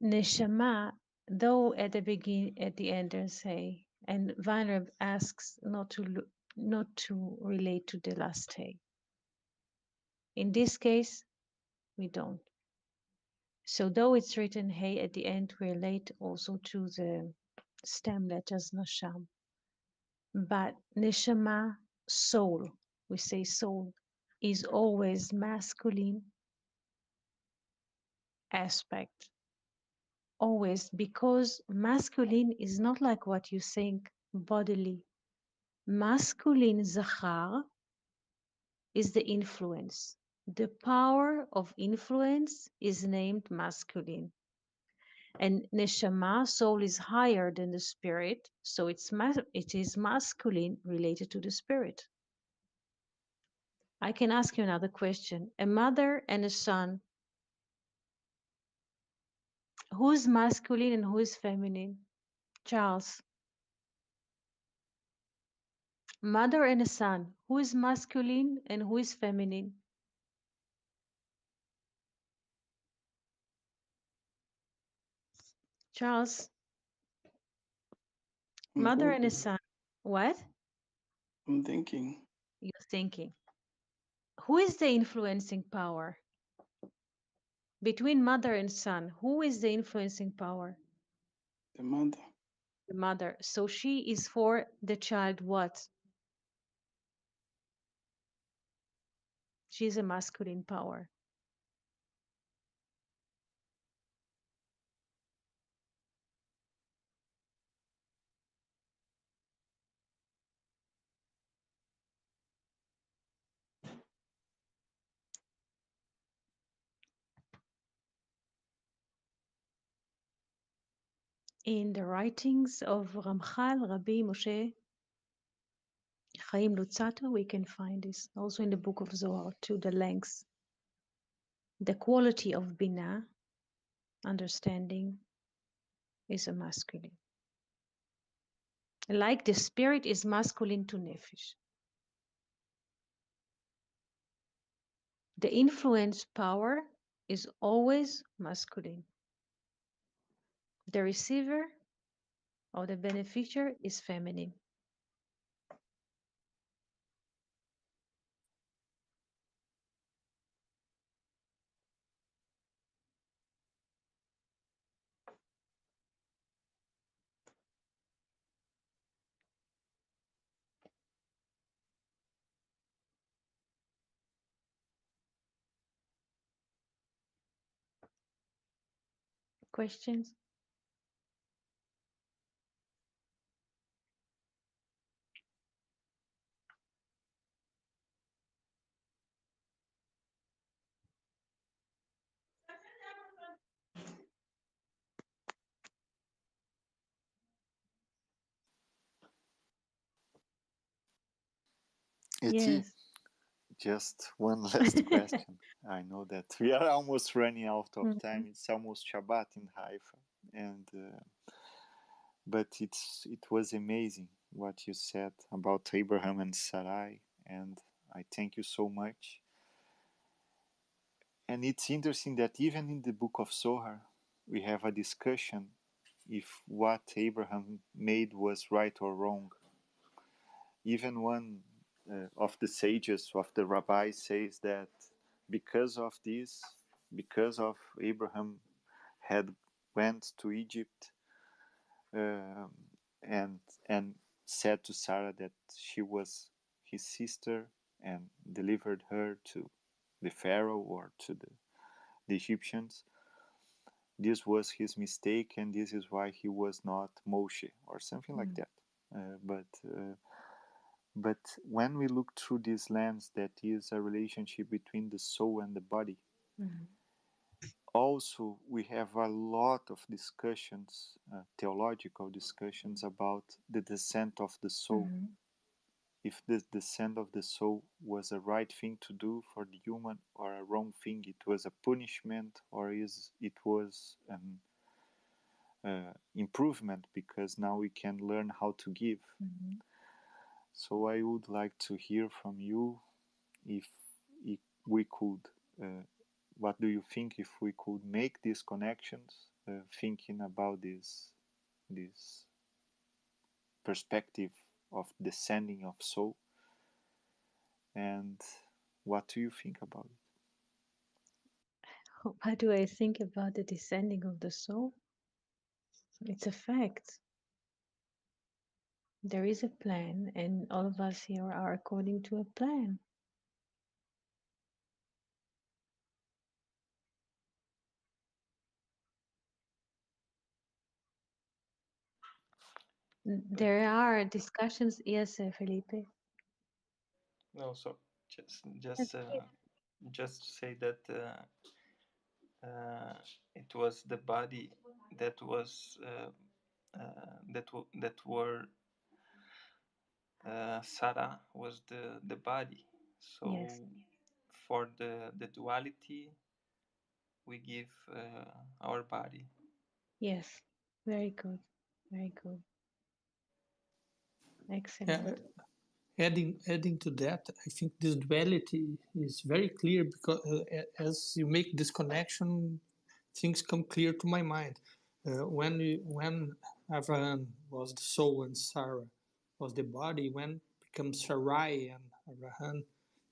S1: Neshama, though at the end they say, and Weinreb asks not to relate to the last hay. In this case, we don't. So though it's written hey at the end, we relate also to the stem letters nasham. But neshama, soul, we say soul, is always masculine aspect. Always, because masculine is not like what you think bodily. Masculine zachar is the influence. The power of influence is named masculine. And neshama, soul, is higher than the spirit, so it is masculine related to the spirit. I can ask you another question. A mother and a son, who is masculine and who is feminine? Charles. Mother and a son, who is masculine and who is feminine? Charles.
S4: I'm
S1: Mother and a
S4: thinking.
S1: son. What?
S4: I'm thinking.
S1: You're thinking. Who is the influencing power? Between mother and son, who is the influencing power?
S4: The mother.
S1: The mother. So she is for the child what? She's a masculine power. In the writings of Ramchal, Rabbi Moshe Chaim Luzzatto, we can find this. Also in the book of Zohar, to the lengths. The quality of Binah, understanding, is a masculine. Like the spirit is masculine to Nefesh. The influence power is always masculine. The receiver or the beneficiary is feminine. Questions?
S2: Eti,
S1: Yes.
S2: just one last question. I know that we are almost running out of time.
S1: Mhm.
S2: It's almost Shabbat in Haifa, and but it was amazing what you said about Abraham and Sarai, and I thank you so much. And it's interesting that even in the book of Zohar, we have a discussion if what Abraham made was right or wrong. Even one of the sages, of the rabbis, says that because of this, because of Abraham had went to Egypt, and said to Sarah that she was his sister and delivered her to the Pharaoh or to the Egyptians. This was his mistake, and this is why he was not Moshe or something like
S1: Mm,
S2: that. But when we look through this lens, that is a relationship between the soul and the body.
S1: mm,
S2: Also, we have a lot of discussions, theological discussions about the descent of the soul.
S1: mhm,
S2: If the descent of the soul was a right thing to do for the human or a wrong thing, it was a punishment or is it was an improvement because now we can learn how to give.
S1: mhm.
S2: So I would like to hear from you if we could. What do you think if we could make these connections, thinking about this perspective of descending of soul, and what do you think about it?
S1: What do I think about the descending of the soul? It's a fact. There is a plan, and all of us here are according to a plan.
S5: But
S1: There are discussions. Yes, Felipe.
S5: no, so
S1: That's okay.
S5: just to say that it was the body that was that were Sarah was the body.
S1: Yes,
S5: So for the duality, we give our body.
S1: yes. Very good. Very good.
S6: Uh,
S1: Excellent.
S6: adding to that, I think this duality is very clear because as you make this connection, things come clear to my mind. When Avraham was the soul and Sarah was the body, when becomes Sarai and Abraham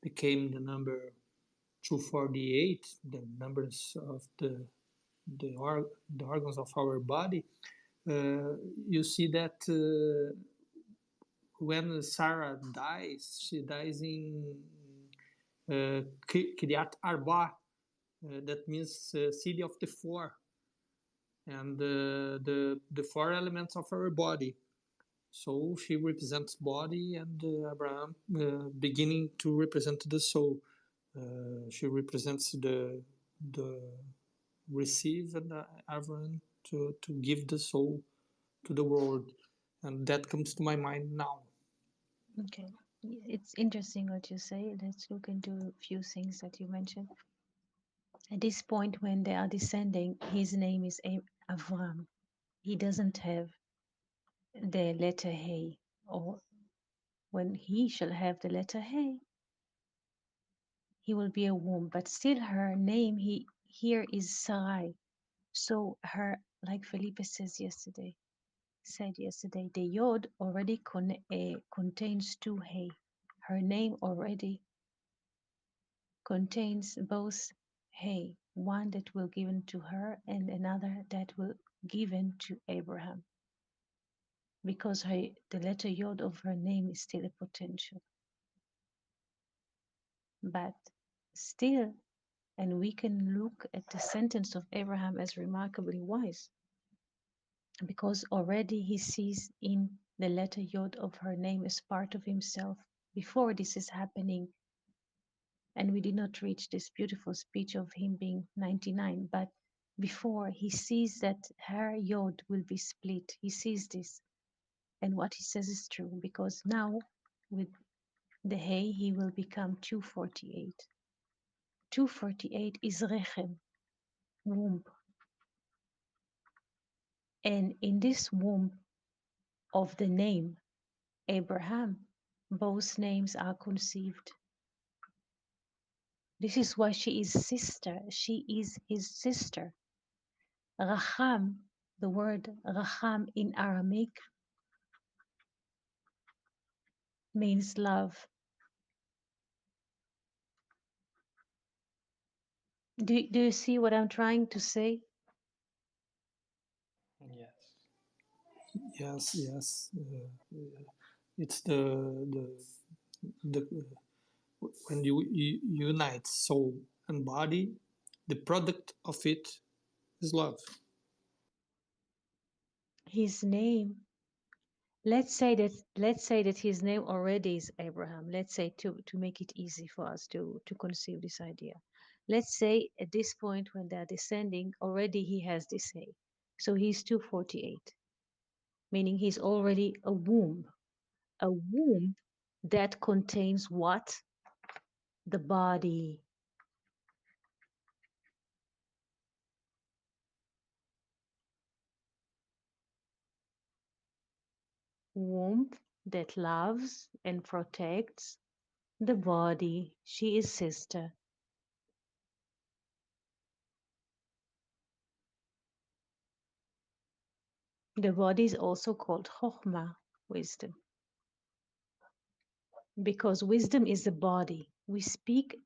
S6: became the number 248, the numbers of the organs of our body, you see that when Sarah dies, she dies in Kiryat Arba, that means city of the four, and the four elements of our body. So she represents body, and Abraham beginning to represent the soul. She represents the receive, and Abraham to give the soul to the world, and that comes to my mind now.
S1: Okay. It's interesting what you say. Let's look into a few things that you mentioned. At this point, when they are descending, his name is Avram. He doesn't have the letter Hey, or when he shall have the letter Hey, he will be a womb. But still, her name here is Sarai. So her, like Felipe said yesterday, the Yod already contains two Hey. Her name already contains both Hey, one that will given to her and another that will given to Abraham, because the letter Yod of her name is still a potential. But still, And we can look at the sentence of Abraham as remarkably wise because already he sees in the letter Yod of her name as part of himself before this is happening. And we did not reach this beautiful speech of him being 99, but before he sees that her Yod will be split, he sees this. And what he says is true because now with the hay he will become 248. 248 is Rechem, womb. And in this womb of the name Abraham, both names are conceived. This is why she is sister. She is his sister. Racham, the word Racham in Aramaic means love. Do you see what I'm trying to say?
S5: Yes.
S6: Yes, yes. It's the when you unite soul and body, the product of it is love.
S1: His name. Let's say that his name already is Abraham. Let's say to make it easy for us to conceive this idea. Let's say at this point when they're descending, already he has this hay. So he's 248, meaning he's already a womb. A womb that contains what? The body. Womb that loves and protects the body. She is sister. The body is also called Chokhmah, wisdom, because wisdom is a body. We speak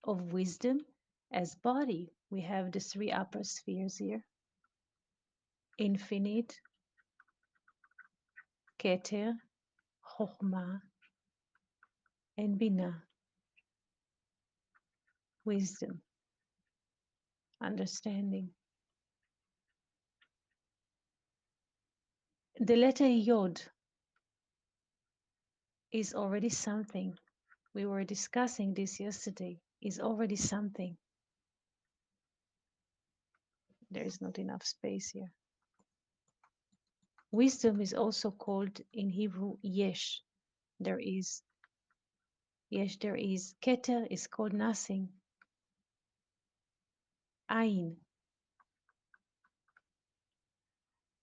S1: of wisdom as body. We have the three upper spheres here: infinite, Keter, Chokhmah, and Binah, wisdom, understanding. The letter Yod is already something. We were discussing this yesterday. Is already something. There is not enough space here. Wisdom is also called in Hebrew Yesh. There is. Yesh, there is. Keter is called nothing. Ain.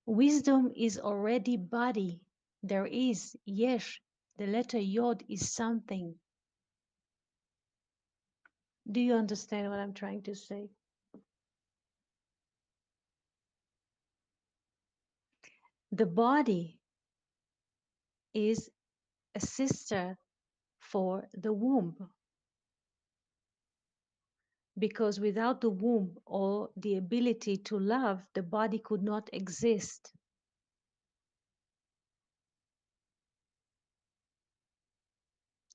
S1: Wisdom is already body. There is. Yesh. The letter Yod is something. Do you understand what I'm trying to say? The body is a sister for the womb, because without the womb or the ability to love, the body could not exist.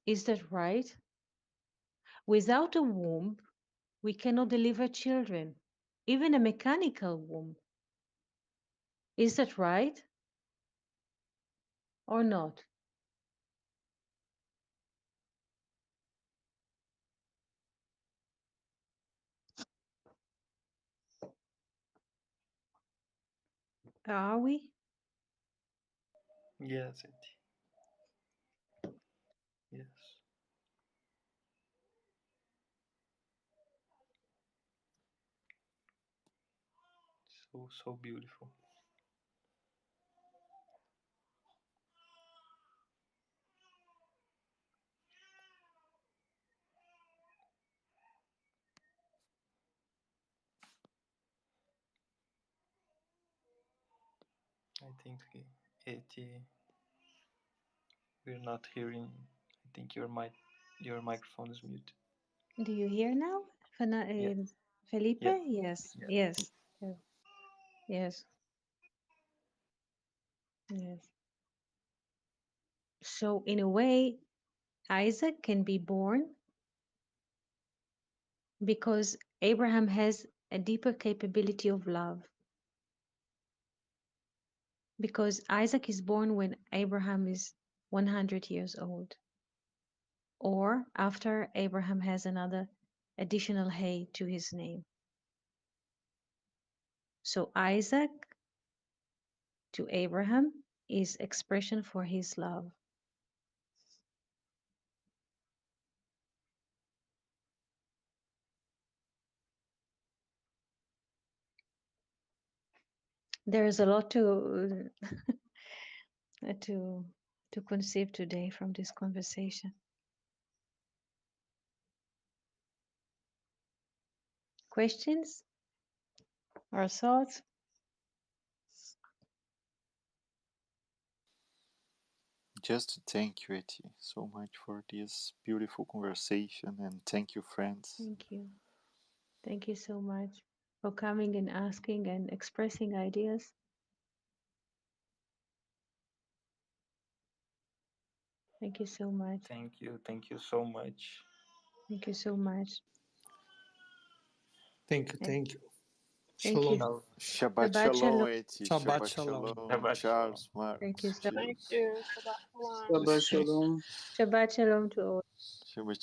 S1: Is that right? Without a womb, we cannot deliver children, even a mechanical womb. Is that right or not? Are we?
S5: Yes, it. Yes. So beautiful. I think it. We're not hearing. I think your microphone is muted.
S1: Do you hear now,
S5: Yeah.
S1: Felipe?
S5: Yeah.
S1: Yes,
S5: Yeah.
S1: yes, yes, yes. So, in a way, Isaac can be born because Abraham has a deeper capability of love. Because Isaac is born when Abraham is 100 years old, or after Abraham has another additional hay to his name. So Isaac to Abraham is expression for his love. There is a lot to to conceive today from this conversation. Questions or thoughts?
S2: Just to thank you, Eti, so much for this beautiful conversation, and thank you, friends.
S1: Thank you. Thank you so much for coming and asking and expressing ideas. Thank you so much.
S5: Thank you so much.
S1: Thank you so much.
S6: Thank you,
S1: And
S6: thank you.
S1: thank you.
S6: Shalom.
S2: Shabbat
S1: Shabbat
S2: shalom,
S1: shalom.
S2: Eti.
S6: Shabbat
S2: Shabbat
S6: shalom.
S2: shalom,
S5: Shabbat shalom.
S2: Charles, Mark.
S1: Thank you so
S3: Thank
S2: Cheers.
S3: you. Shabbat shalom.
S4: Shabbat
S2: Cheers.
S4: shalom.
S1: Shabbat shalom to all.
S2: Shabbat